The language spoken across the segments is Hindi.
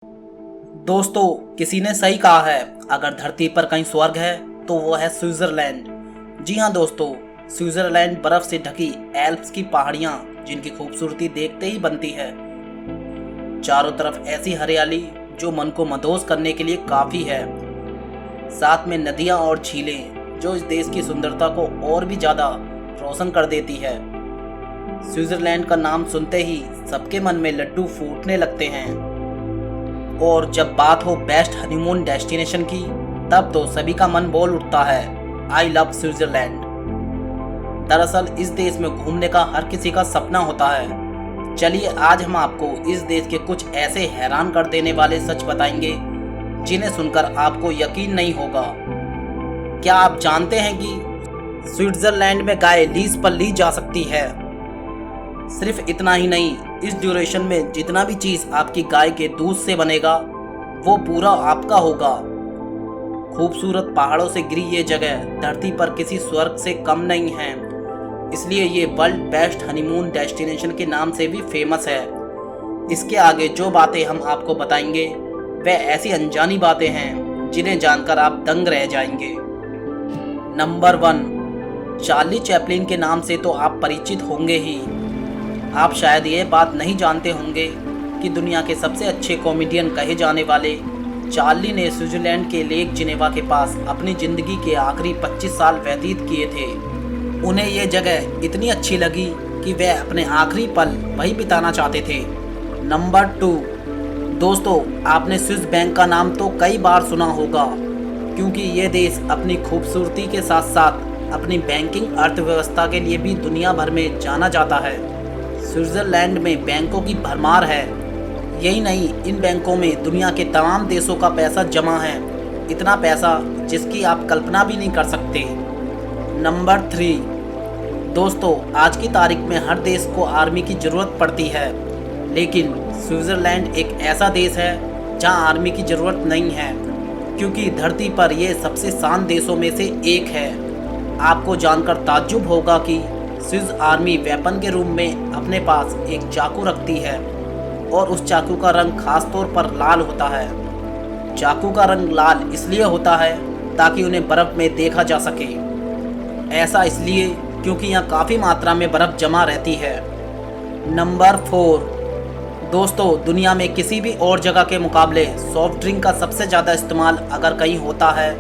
दोस्तों, किसी ने सही कहा है, अगर धरती पर कहीं स्वर्ग है तो वो है स्विट्जरलैंड। जी हाँ दोस्तों, स्विट्जरलैंड बर्फ से ढकी एल्प्स की पहाड़ियाँ जिनकी खूबसूरती देखते ही बनती है। चारों तरफ ऐसी हरियाली जो मन को मदहोश करने के लिए काफ़ी है। साथ में नदियाँ और झीलें जो इस देश की सुंदरता को और भी ज़्यादा रोशन कर देती है। स्विट्जरलैंड का नाम सुनते ही सबके मन में लड्डू फूटने लगते हैं। और जब बात हो बेस्ट हनीमून डेस्टिनेशन की, तब तो सभी का मन बोल उठता है, आई लव स्विट्जरलैंड। दरअसल इस देश में घूमने का हर किसी का सपना होता है। चलिए आज हम आपको इस देश के कुछ ऐसे हैरान कर देने वाले सच बताएंगे जिन्हें सुनकर आपको यकीन नहीं होगा। क्या आप जानते हैं कि स्विट्जरलैंड में गाय लीज पर ली जा सकती है? सिर्फ इतना ही नहीं, इस ड्यूरेशन में जितना भी चीज आपकी गाय के दूध से बनेगा वो पूरा आपका होगा। खूबसूरत पहाड़ों से घिरी ये जगह धरती पर किसी स्वर्ग से कम नहीं है, इसलिए ये वर्ल्ड बेस्ट हनीमून डेस्टिनेशन के नाम से भी फेमस है। इसके आगे जो बातें हम आपको बताएंगे वह ऐसी अनजानी बातें हैं जिन्हें जानकर आप दंग रह जाएंगे। नंबर 1, चार्ली चैपलिन के नाम से तो आप परिचित होंगे ही। आप शायद ये बात नहीं जानते होंगे कि दुनिया के सबसे अच्छे कॉमेडियन कहे जाने वाले चार्ली ने स्विट्जरलैंड के लेक जिनेवा के पास अपनी ज़िंदगी के आखिरी 25 साल व्यतीत किए थे। उन्हें ये जगह इतनी अच्छी लगी कि वह अपने आखिरी पल वहीं बिताना चाहते थे। नंबर 2, दोस्तों आपने स्विस बैंक का नाम तो कई बार सुना होगा, क्योंकि ये देश अपनी खूबसूरती के साथ साथ अपनी बैंकिंग अर्थव्यवस्था के लिए भी दुनिया भर में जाना जाता है। स्विट्जरलैंड में बैंकों की भरमार है। यही नहीं, इन बैंकों में दुनिया के तमाम देशों का पैसा जमा है, इतना पैसा जिसकी आप कल्पना भी नहीं कर सकते। नंबर 3, दोस्तों आज की तारीख में हर देश को आर्मी की ज़रूरत पड़ती है, लेकिन स्विट्जरलैंड एक ऐसा देश है जहां आर्मी की ज़रूरत नहीं है, क्योंकि धरती पर यह सबसे शांत देशों में से एक है। आपको जानकर ताज्जुब होगा कि स्विस आर्मी वेपन के रूप में अपने पास एक चाकू रखती है और उस चाकू का रंग खास तौर पर लाल होता है। चाकू का रंग लाल इसलिए होता है ताकि उन्हें बर्फ़ में देखा जा सके। ऐसा इसलिए क्योंकि यहाँ काफ़ी मात्रा में बर्फ़ जमा रहती है। नंबर 4, दोस्तों दुनिया में किसी भी और जगह के मुकाबले सॉफ्ट ड्रिंक का सबसे ज़्यादा इस्तेमाल अगर कहीं होता है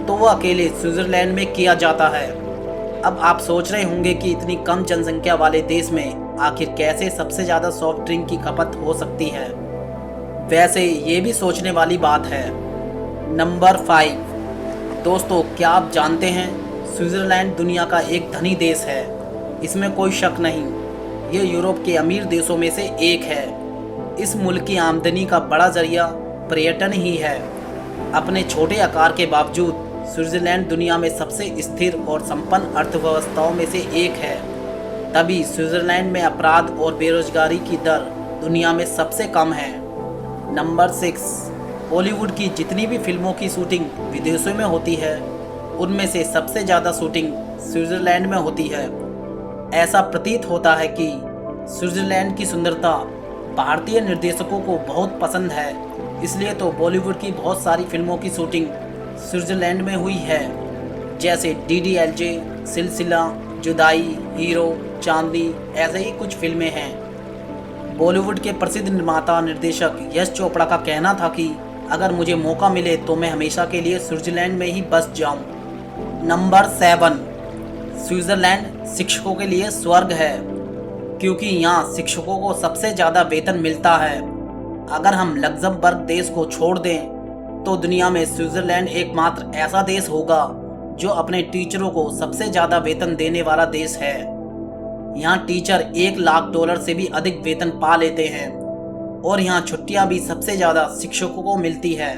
तो वो अकेले स्विट्जरलैंड में किया जाता है। अब आप सोच रहे होंगे कि इतनी कम जनसंख्या वाले देश में आखिर कैसे सबसे ज़्यादा सॉफ्ट ड्रिंक की खपत हो सकती है। वैसे ये भी सोचने वाली बात है। नंबर 5, दोस्तों क्या आप जानते हैं स्विट्जरलैंड दुनिया का एक धनी देश है, इसमें कोई शक नहीं। ये यूरोप के अमीर देशों में से एक है। इस मुल्क की आमदनी का बड़ा जरिया पर्यटन ही है। अपने छोटे आकार के बावजूद स्विट्जरलैंड दुनिया में सबसे स्थिर और संपन्न अर्थव्यवस्थाओं में से एक है। तभी स्विट्जरलैंड में अपराध और बेरोजगारी की दर दुनिया में सबसे कम है। नंबर 6, बॉलीवुड की जितनी भी फिल्मों की शूटिंग विदेशों में होती है, उनमें से सबसे ज़्यादा शूटिंग स्विट्जरलैंड में होती है। ऐसा प्रतीत होता है कि स्विट्जरलैंड की सुंदरता भारतीय निर्देशकों को बहुत पसंद है, इसलिए तो बॉलीवुड की बहुत सारी फिल्मों की शूटिंग स्विट्जरलैंड में हुई है, जैसे DDLJ, सिलसिला, जुदाई, हीरो, चांदनी, ऐसे ही कुछ फिल्में हैं। बॉलीवुड के प्रसिद्ध निर्माता निर्देशक यश चोपड़ा का कहना था कि अगर मुझे मौका मिले तो मैं हमेशा के लिए स्विट्जरलैंड में ही बस जाऊं। नंबर 7, स्विट्जरलैंड शिक्षकों के लिए स्वर्ग है, क्योंकि यहाँ शिक्षकों को सबसे ज़्यादा वेतन मिलता है। अगर हम लग्जमबर्ग देश को छोड़ दें तो दुनिया में स्विट्जरलैंड एकमात्र ऐसा देश होगा जो अपने टीचरों को सबसे ज़्यादा वेतन देने वाला देश है। यहाँ टीचर $1,00,000 से भी अधिक वेतन पा लेते हैं और यहाँ छुट्टियाँ भी सबसे ज़्यादा शिक्षकों को मिलती है।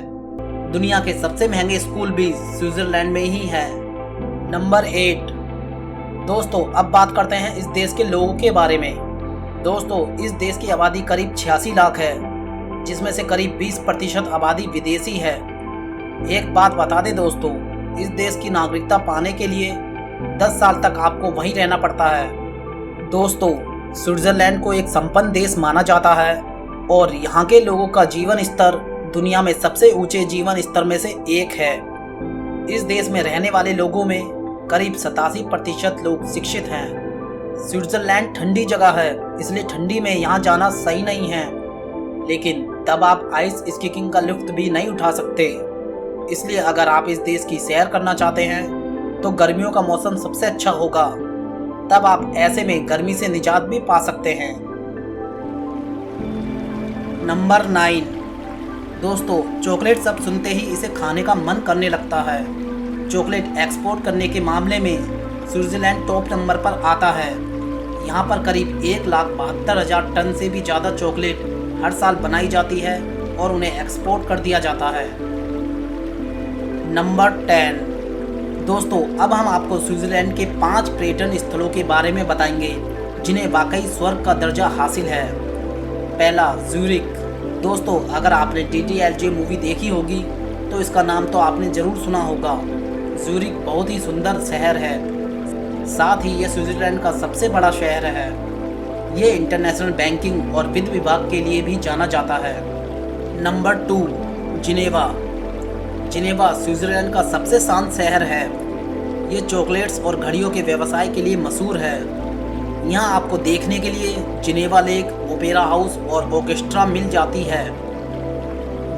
दुनिया के सबसे महंगे स्कूल भी स्विट्जरलैंड में ही है। नंबर 8, दोस्तों अब बात करते हैं इस देश के लोगों के बारे में। दोस्तों इस देश की आबादी करीब 86 लाख है, जिसमें से करीब 20% आबादी विदेशी है। एक बात बता दें दोस्तों, इस देश की नागरिकता पाने के लिए 10 साल तक आपको वहीं रहना पड़ता है। दोस्तों स्विट्जरलैंड को एक संपन्न देश माना जाता है, और यहाँ के लोगों का जीवन स्तर दुनिया में सबसे ऊंचे जीवन स्तर में से एक है। इस देश में रहने वाले लोगों में करीब 87% लोग शिक्षित हैं। स्विट्जरलैंड ठंडी जगह है, इसलिए ठंडी में यहाँ जाना सही नहीं है, लेकिन तब आप आइस स्कीइंग का लुत्फ भी नहीं उठा सकते। इसलिए अगर आप इस देश की सैर करना चाहते हैं तो गर्मियों का मौसम सबसे अच्छा होगा, तब आप ऐसे में गर्मी से निजात भी पा सकते हैं। नंबर 9। दोस्तों, चॉकलेट सब सुनते ही इसे खाने का मन करने लगता है। चॉकलेट एक्सपोर्ट करने के मामले में स्विट्जरलैंड टॉप नंबर पर आता है। यहाँ पर करीब 1,72,000 टन से भी ज़्यादा चॉकलेट हर साल बनाई जाती है और उन्हें एक्सपोर्ट कर दिया जाता है। नंबर 10। दोस्तों, अब हम आपको स्विट्जरलैंड के 5 पर्यटन स्थलों के बारे में बताएंगे जिन्हें वाकई स्वर्ग का दर्जा हासिल है। पहला, ज्यूरिख। दोस्तों, अगर आपने DDLJ मूवी देखी होगी तो इसका नाम तो आपने ज़रूर सुना होगा। ज्यूरिख बहुत ही सुंदर शहर है, साथ ही ये स्विट्जरलैंड का सबसे बड़ा शहर है। ये इंटरनेशनल बैंकिंग और वित्त विभाग के लिए भी जाना जाता है। Number 2, Geneva. जिनेवा स्विट्जरलैंड का सबसे शांत शहर है। ये चॉकलेट्स और घड़ियों के व्यवसाय के लिए मशहूर है। यहाँ आपको देखने के लिए जिनेवा लेक, ओपेरा हाउस और ऑर्केस्ट्रा मिल जाती है।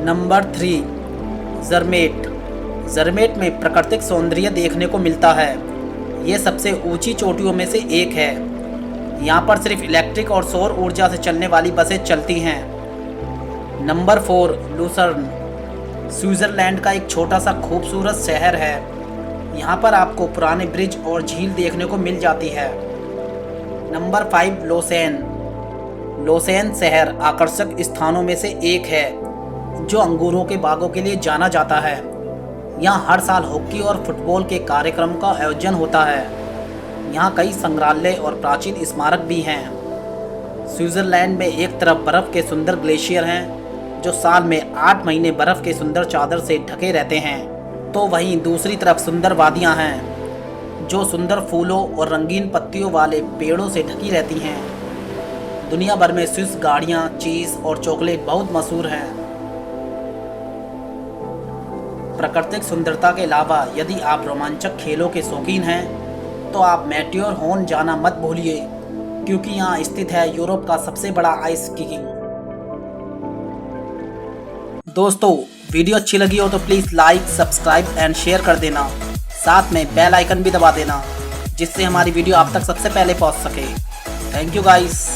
नंबर 3, ज़रमेट। ज़रमेट में प्राकृतिक सौंदर्य देखने को मिलता है। ये सबसे ऊंची चोटियों में से एक है। यहाँ पर सिर्फ इलेक्ट्रिक और सौर ऊर्जा से चलने वाली बसें चलती हैं। Number 4, Lucerne. स्विट्जरलैंड का एक छोटा सा खूबसूरत शहर है। यहाँ पर आपको पुराने ब्रिज और झील देखने को मिल जाती है। नंबर 5, लोसेन। लोसेन शहर आकर्षक स्थानों में से एक है जो अंगूरों के बागों के लिए जाना जाता है। यहाँ हर साल हॉकी और फुटबॉल के कार्यक्रम का आयोजन होता है। यहाँ कई संग्रहालय और प्राचीन स्मारक भी हैं। स्विट्जरलैंड में एक तरफ बर्फ़ के सुंदर ग्लेशियर हैं जो साल में 8 महीने बर्फ़ के सुंदर चादर से ढके रहते हैं, तो वहीं दूसरी तरफ सुंदर वादियाँ हैं जो सुंदर फूलों और रंगीन पत्तियों वाले पेड़ों से ढकी रहती हैं। दुनिया भर में स्विस गाड़ियाँ, चीज़ और चॉकलेट बहुत मशहूर हैं। प्राकृतिक सुंदरता के अलावा यदि आप रोमांचक खेलों के शौकीन हैं तो आप मैटरहोर्न जाना मत भूलिए, क्योंकि यहाँ स्थित है यूरोप का सबसे बड़ा आइस स्कीइंग। दोस्तों, वीडियो अच्छी लगी हो तो please like, subscribe and share कर देना। साथ में बेल आइकन भी दबा देना जिससे हमारी वीडियो आप तक सबसे पहले पहुँच सके। Thank you guys.